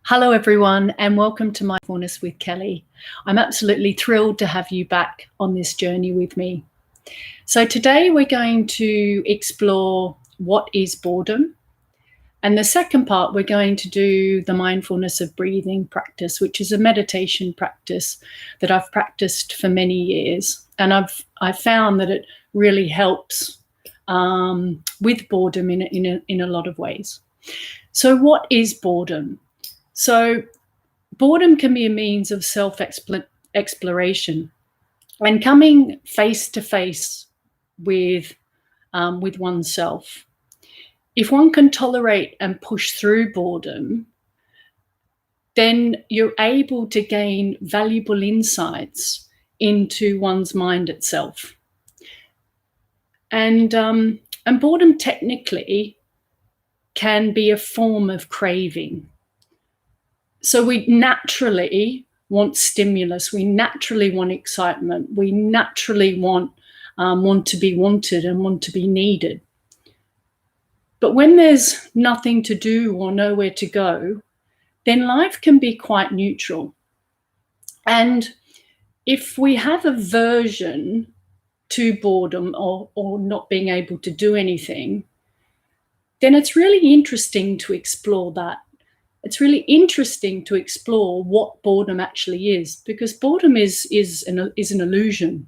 Hello, everyone, and welcome to Mindfulness with Kelly. I'm absolutely thrilled to have you back on this journey with me. So today we're going to explore what is boredom. And the second part, we're going to do the mindfulness of breathing practice, which is a meditation practice that I've practiced for many years. And I've found that it really helps with boredom in a lot of ways. So what is boredom? So boredom can be a means of self-exploration and coming face to face with oneself. If one can tolerate and push through boredom, then you're able to gain valuable insights into one's mind itself. And boredom technically can be a form of craving. So we naturally want stimulus. We naturally want excitement. We naturally want to be wanted and want to be needed. But when there's nothing to do or nowhere to go, then life can be quite neutral. And if we have aversion to boredom or not being able to do anything, then it's really interesting to explore that. It's really interesting to explore what boredom actually is, because boredom is an illusion.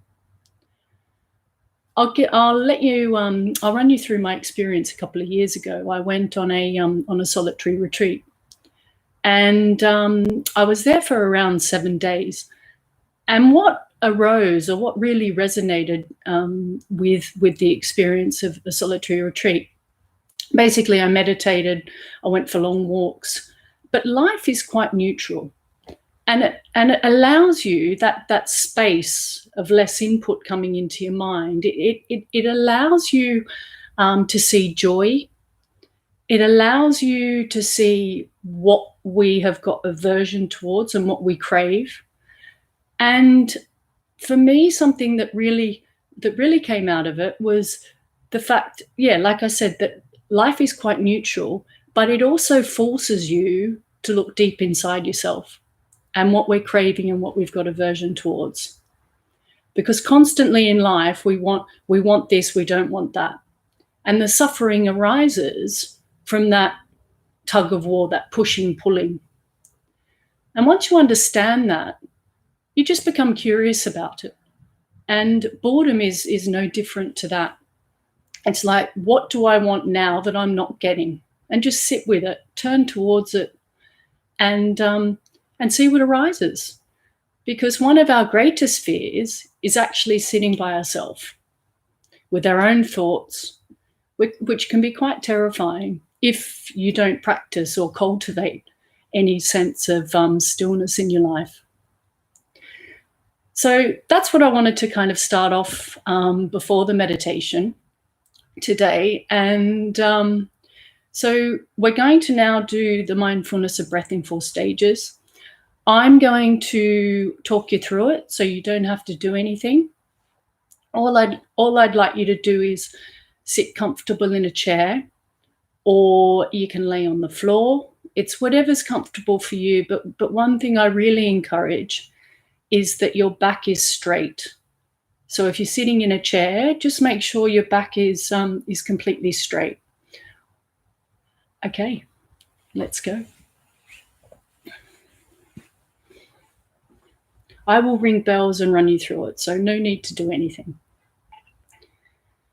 I'll run you through my experience a couple of years ago. I went on a solitary retreat, and I was there for around 7 days. And what arose, or what really resonated with the experience of a solitary retreat, basically I meditated, I went for long walks. But life is quite neutral, and it allows you that space of less input coming into your mind. It allows you to see joy. It allows you to see what we have got aversion towards and what we crave. And for me, something that really came out of it was the fact, like I said, that life is quite neutral, but it also forces you to look deep inside yourself and what we're craving and what we've got aversion towards. Because constantly in life, we want this, we don't want that. And the suffering arises from that tug of war, that pushing, pulling. And once you understand that, you just become curious about it. And boredom is no different to that. It's like, what do I want now that I'm not getting? And just sit with it, turn towards it, and see what arises. Because one of our greatest fears is actually sitting by ourselves with our own thoughts, which can be quite terrifying if you don't practice or cultivate any sense of stillness in your life. So that's what I wanted to kind of start off before the meditation today. And so we're going to now do the mindfulness of breath in 4 stages. I'm going to talk you through it, so you don't have to do anything. All I'd like you to do is sit comfortable in a chair, or you can lay on the floor. It's whatever's comfortable for you. But one thing I really encourage is that your back is straight. So if you're sitting in a chair, just make sure your back is completely straight. Okay, let's go. I will ring bells and run you through it, so no need to do anything.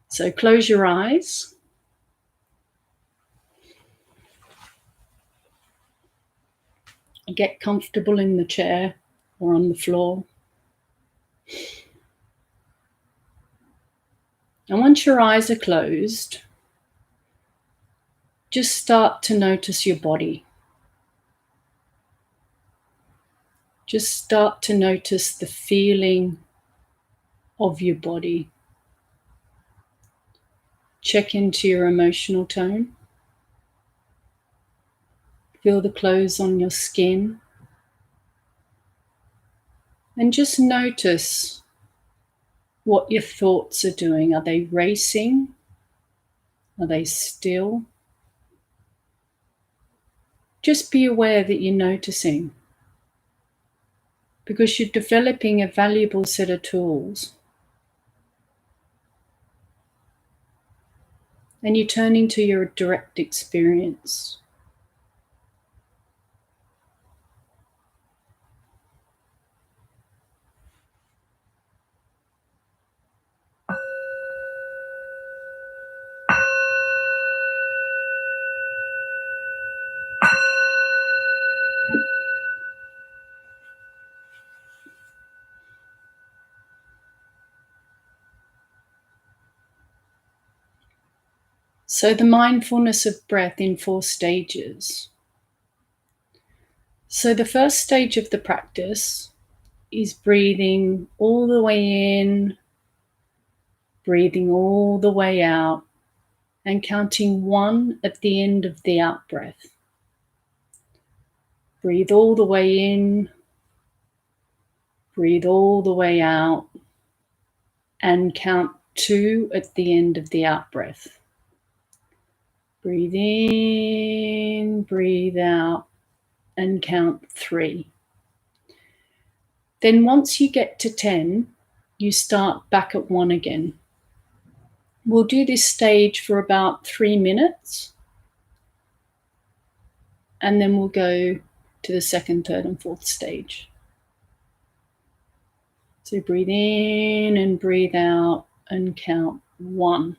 So close your eyes. Get comfortable in the chair or on the floor. And once your eyes are closed, just start to notice your body. Just start to notice the feeling of your body. Check into your emotional tone. Feel the clothes on your skin. And just notice what your thoughts are doing. Are they racing? Are they still? Just be aware that you're noticing, because you're developing a valuable set of tools. And you're turning to your direct experience. So the mindfulness of breath in 4 stages. So the first stage of the practice is breathing all the way in, breathing all the way out, and counting 1 at the end of the out breath. Breathe all the way in, breathe all the way out, and count 2 at the end of the out breath. Breathe in, breathe out, and count 3. Then once you get to 10, you start back at 1 again. We'll do this stage for about 3 minutes, and then we'll go to the second, third, and fourth stage. So breathe in and breathe out and count 1.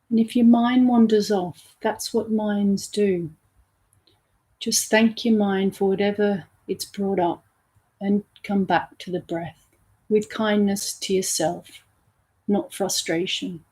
And if your mind wanders off, that's what minds do. Just thank your mind for whatever it's brought up and come back to the breath with kindness to yourself, not frustration.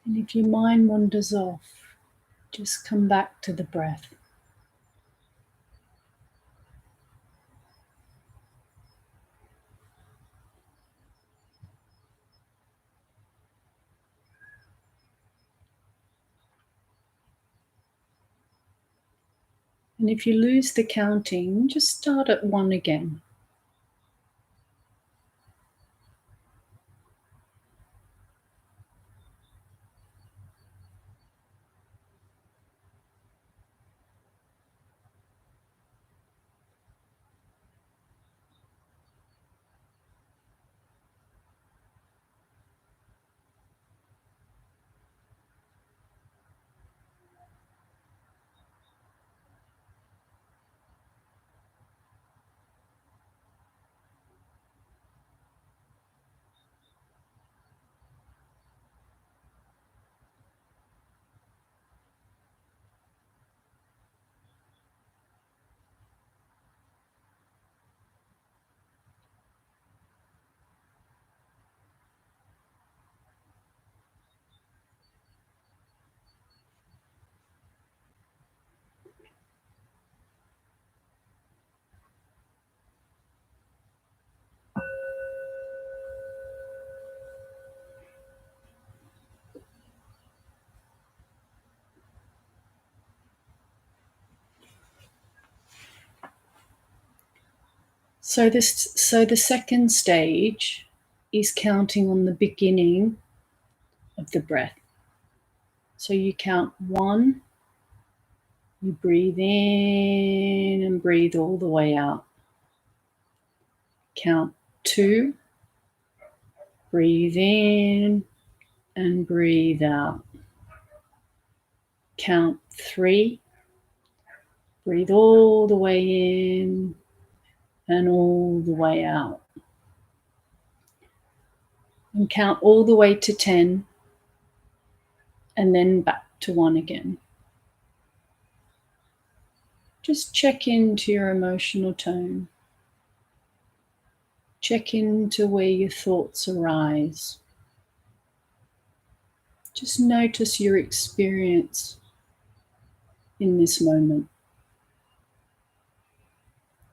And if your mind wanders off, just come back to the breath. And if you lose the counting, just start at 1 again. So the second stage is counting on the beginning of the breath. So you count 1, you breathe in and breathe all the way out. Count 2, breathe in and breathe out. Count 3, breathe all the way in and all the way out. And count all the way to 10 and then back to 1 again. Just check into your emotional tone. Check into where your thoughts arise. Just notice your experience in this moment.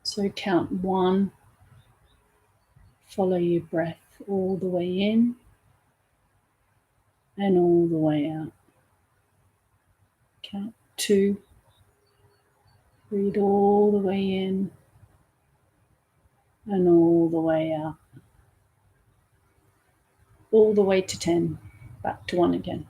So count 1, follow your breath all the way in and all the way out. Count 2, breathe all the way in and all the way out. All the way to 10, back to 1 again.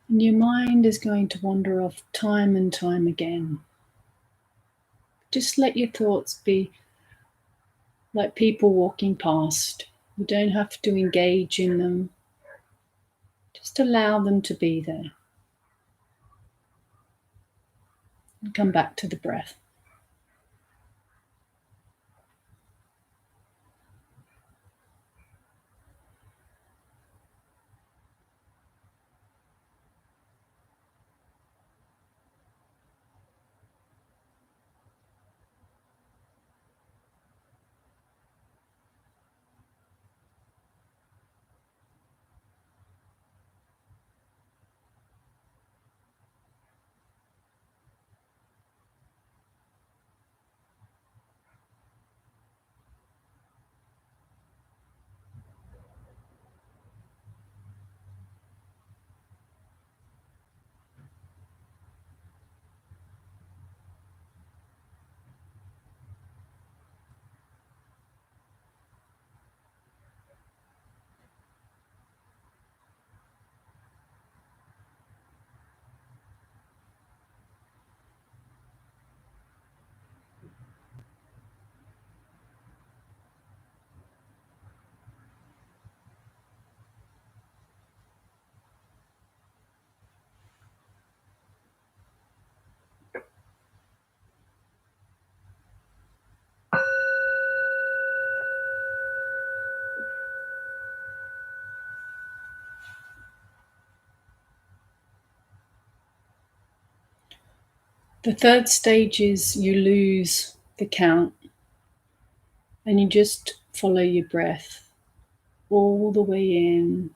And your mind is going to wander off time and time again. Just let your thoughts be like people walking past. You don't have to engage in them. Just allow them to be there. And come back to the breath. The third stage is you lose the count and you just follow your breath all the way in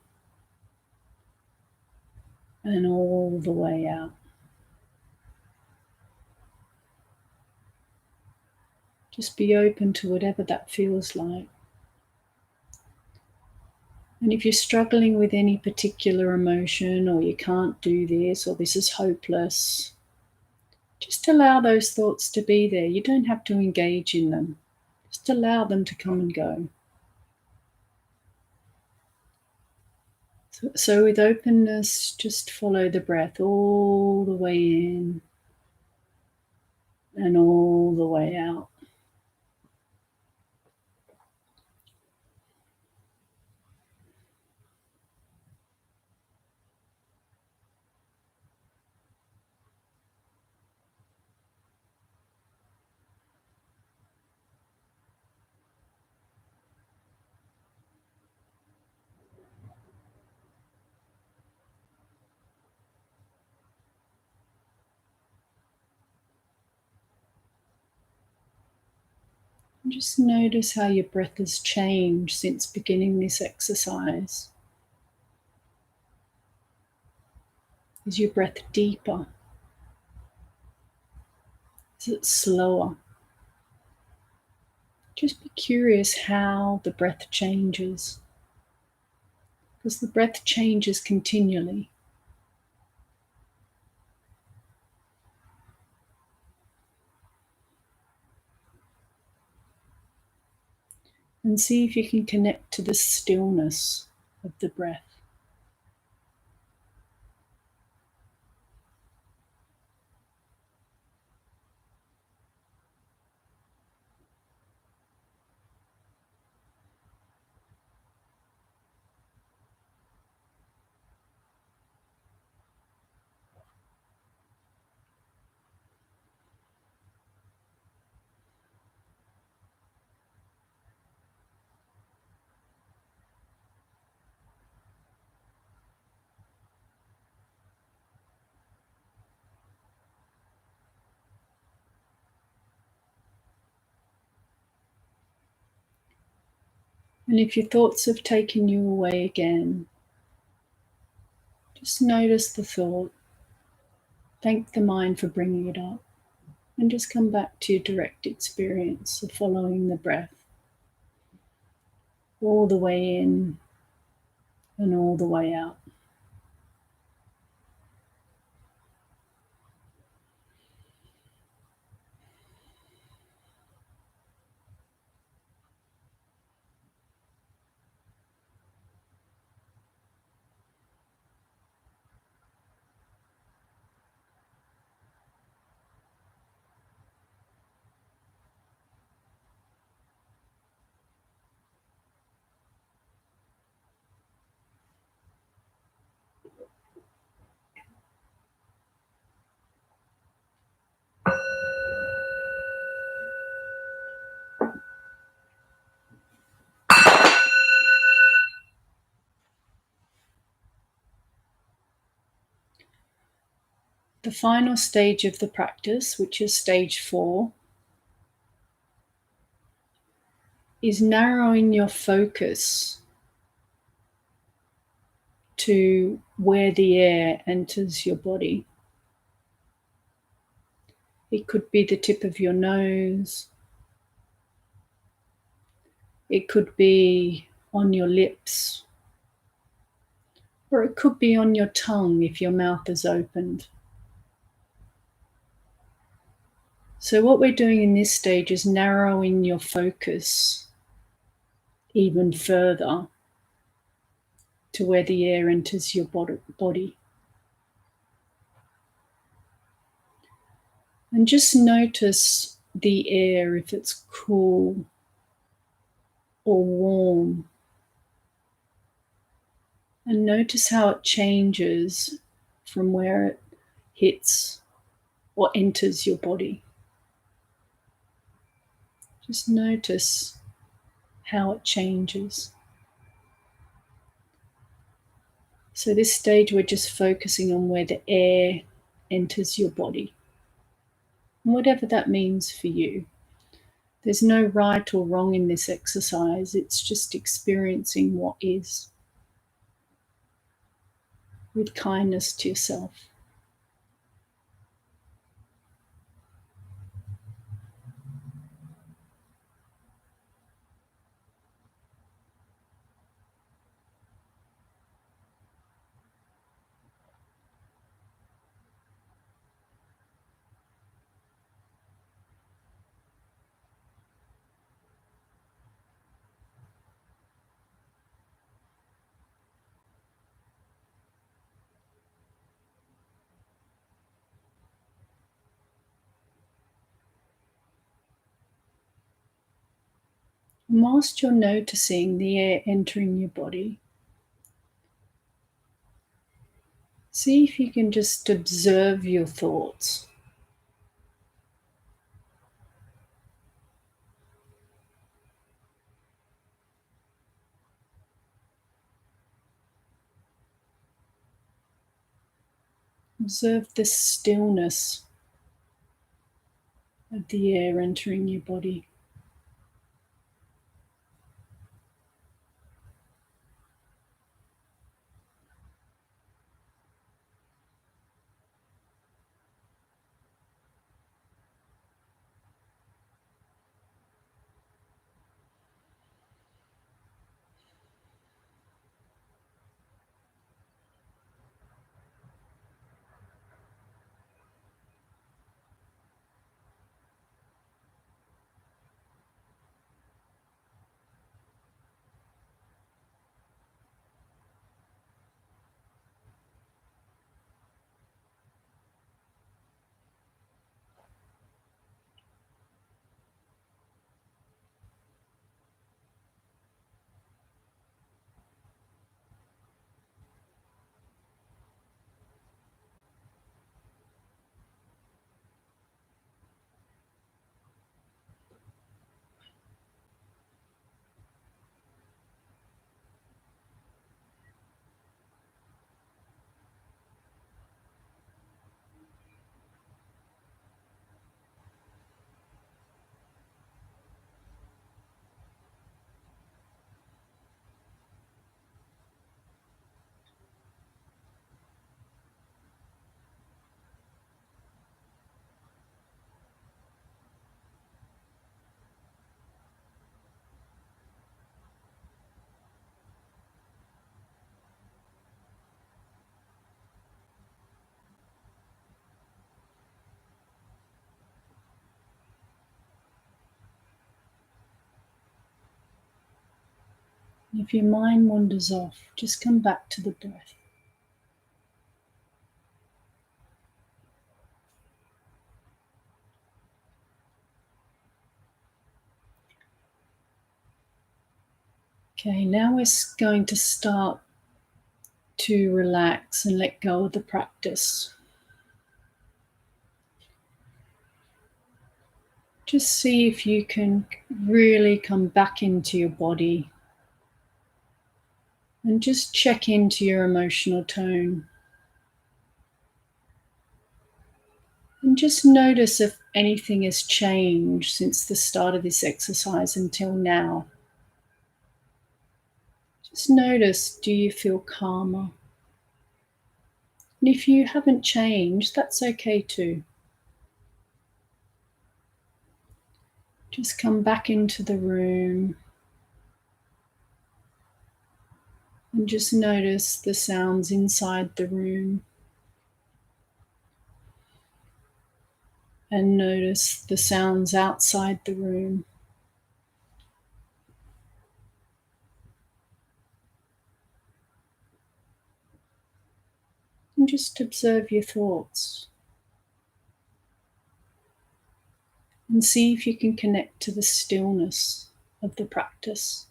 and all the way out. Just be open to whatever that feels like. And if you're struggling with any particular emotion, or you can't do this, or this is hopeless, just allow those thoughts to be there. You don't have to engage in them. Just allow them to come and go. So with openness, just follow the breath all the way in and all the way out. And just notice how your breath has changed since beginning this exercise. Is your breath deeper? Is it slower? Just be curious how the breath changes, because the breath changes continually. And see if you can connect to the stillness of the breath. And if your thoughts have taken you away again, just notice the thought. Thank the mind for bringing it up. And just come back to your direct experience of following the breath all the way in and all the way out. The final stage of the practice, which is stage 4, is narrowing your focus to where the air enters your body. It could be the tip of your nose. It could be on your lips. Or it could be on your tongue if your mouth is opened. So what we're doing in this stage is narrowing your focus even further to where the air enters your body. And just notice the air, if it's cool or warm. And notice how it changes from where it hits or enters your body. Just notice how it changes. So this stage, we're just focusing on where the air enters your body. And whatever that means for you. There's no right or wrong in this exercise. It's just experiencing what is with kindness to yourself. Whilst you're noticing the air entering your body, see if you can just observe your thoughts. Observe the stillness of the air entering your body. If your mind wanders off, just come back to the breath. Okay, now we're going to start to relax and let go of the practice. Just see if you can really come back into your body and just check into your emotional tone. And just notice if anything has changed since the start of this exercise until now. Just notice, do you feel calmer? And if you haven't changed, that's okay too. Just come back into the room and just notice the sounds inside the room. And notice the sounds outside the room. And just observe your thoughts. And see if you can connect to the stillness of the practice.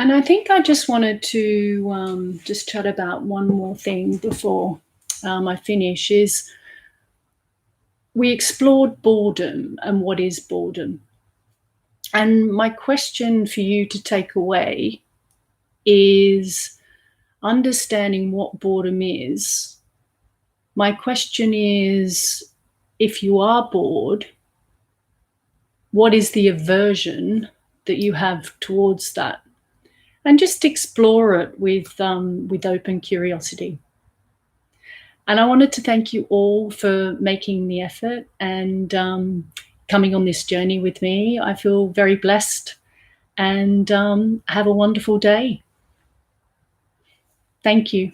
And I think I just wanted to just chat about one more thing before I finish, is we explored boredom and what is boredom. And my question for you to take away is understanding what boredom is. My question is, if you are bored, what is the aversion that you have towards that? And just explore it with open curiosity. And I wanted to thank you all for making the effort and coming on this journey with me. I feel very blessed, and have a wonderful day. Thank you.